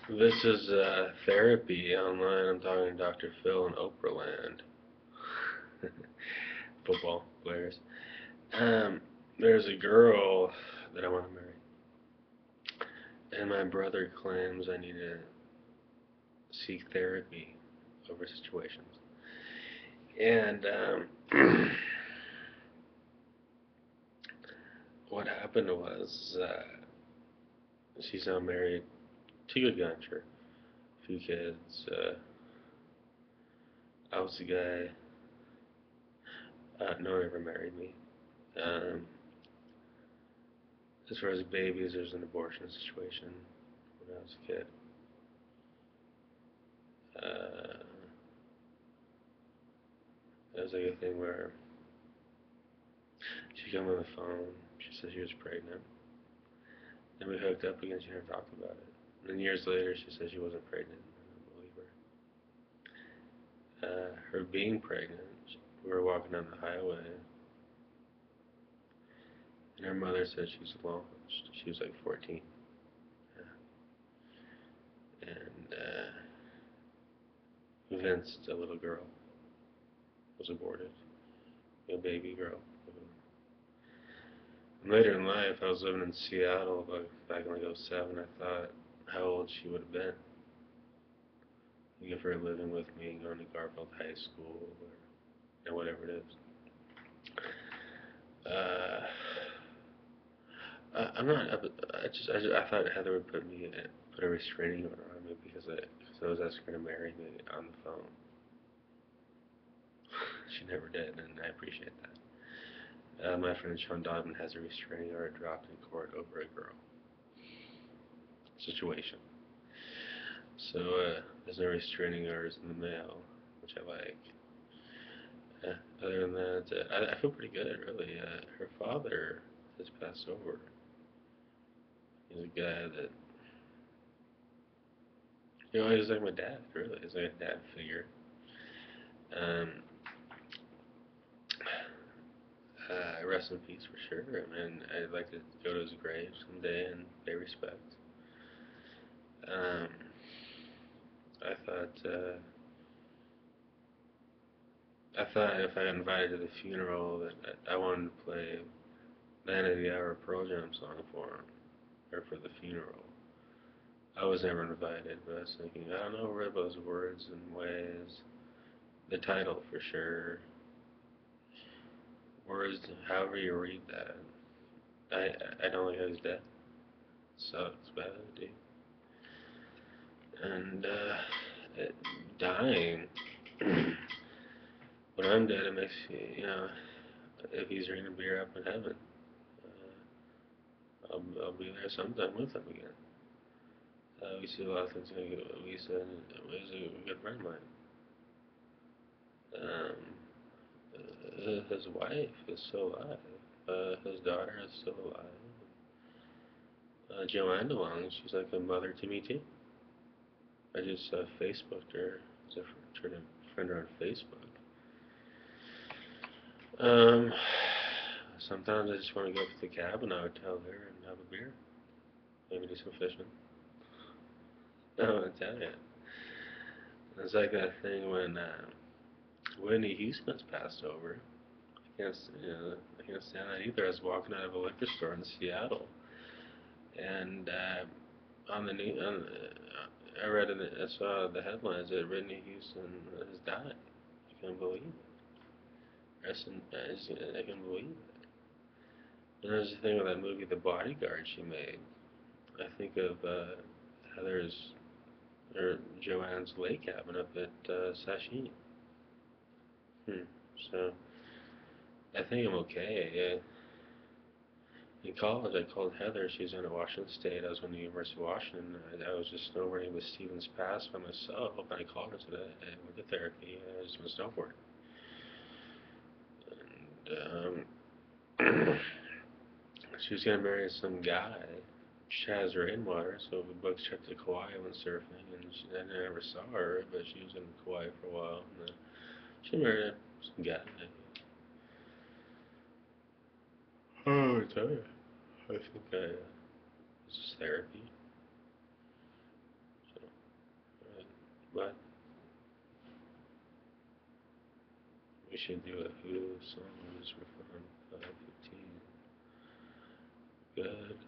This is therapy online. I'm talking to Dr. Phil in Oprah land. Football players. Um, there's a girl that I want to marry, and my brother claims I need to seek therapy over situations. And what happened was she's now married to a good guy, I'm sure. A few kids. I was the guy. No one ever married me. Um, as far as babies, there's an abortion situation when I was a kid. Uh, it was like a thing where she came on the phone. She said she was pregnant. Then we hooked up again. She never talked about it. And then years later, she said she wasn't pregnant. I don't believe her. Her being pregnant, we were walking down the highway, and her mother said she was alone. She was like 14. And Vince, the little girl, was aborted. A baby girl. And later in life, I was living in Seattle back in like '07. I thought how old she would have been. If her living with me, going to Garfield High School, or whatever it is. Uh, I'm not. I thought Heather would put a restraining order on me because I was asking her to marry me on the phone. She never did, and I appreciate that. My friend Sean Donovan has a restraining order dropped in court over a girl situation. So there's no restraining orders in the mail, which I like. Other than that, I feel pretty good, really. Her father has passed over. He's a guy that, he's like my dad, really. He's like a dad figure. Um, rest in peace for sure. I mean, I'd like to go to his grave someday and pay respect. Um, I thought, if I got invited to the funeral, that I wanted to play the end of the hour Pearl Jam song for him, or for the funeral. I was never invited, but I was thinking, I don't know, read those words and ways. The title for sure. Words, however you read that. I don't think I was dead. Sucks bad, dude. And it, dying. When I'm dead, it makes if he's drinking beer up in heaven, I'll be there sometime with him again. We see a lot of things. We said he's a good friend of mine. Um, his wife is still alive. His daughter is still alive. Joanne DeLong, she's like a mother to me too. I just Facebooked her. Tried to friend her on Facebook. Um, sometimes I just want to go up to the cabin, I would tell her, and have a beer. Maybe do some fishing. I want to tell you. It's like that thing when Whitney Houston's passed over. I can't stand that either. I was walking out of a liquor store in Seattle, and on the news, I read in I saw the headlines that Whitney Houston has died. I can't believe it. I can't believe it. And there's the thing with that movie, The Bodyguard, she made. I think of Heather's or Joanne's lake cabin up at Sasheen. Hmm. So I think I'm okay. Yeah. In college, I called Heather. She's in Washington State. I was going to the University of Washington. I was just snowboarding with Stevens Pass by myself, and I called her today. I went to therapy. I just went snowboarding. And she was going to marry some guy, Chaz Rainwater, so we booked trip to Kauai and went surfing, and I never saw her, but she was in Kauai for a while, and then she married some guy. Oh, I tell you, I think this is therapy. But we should do a Hulu song for fun. 5:15. Good.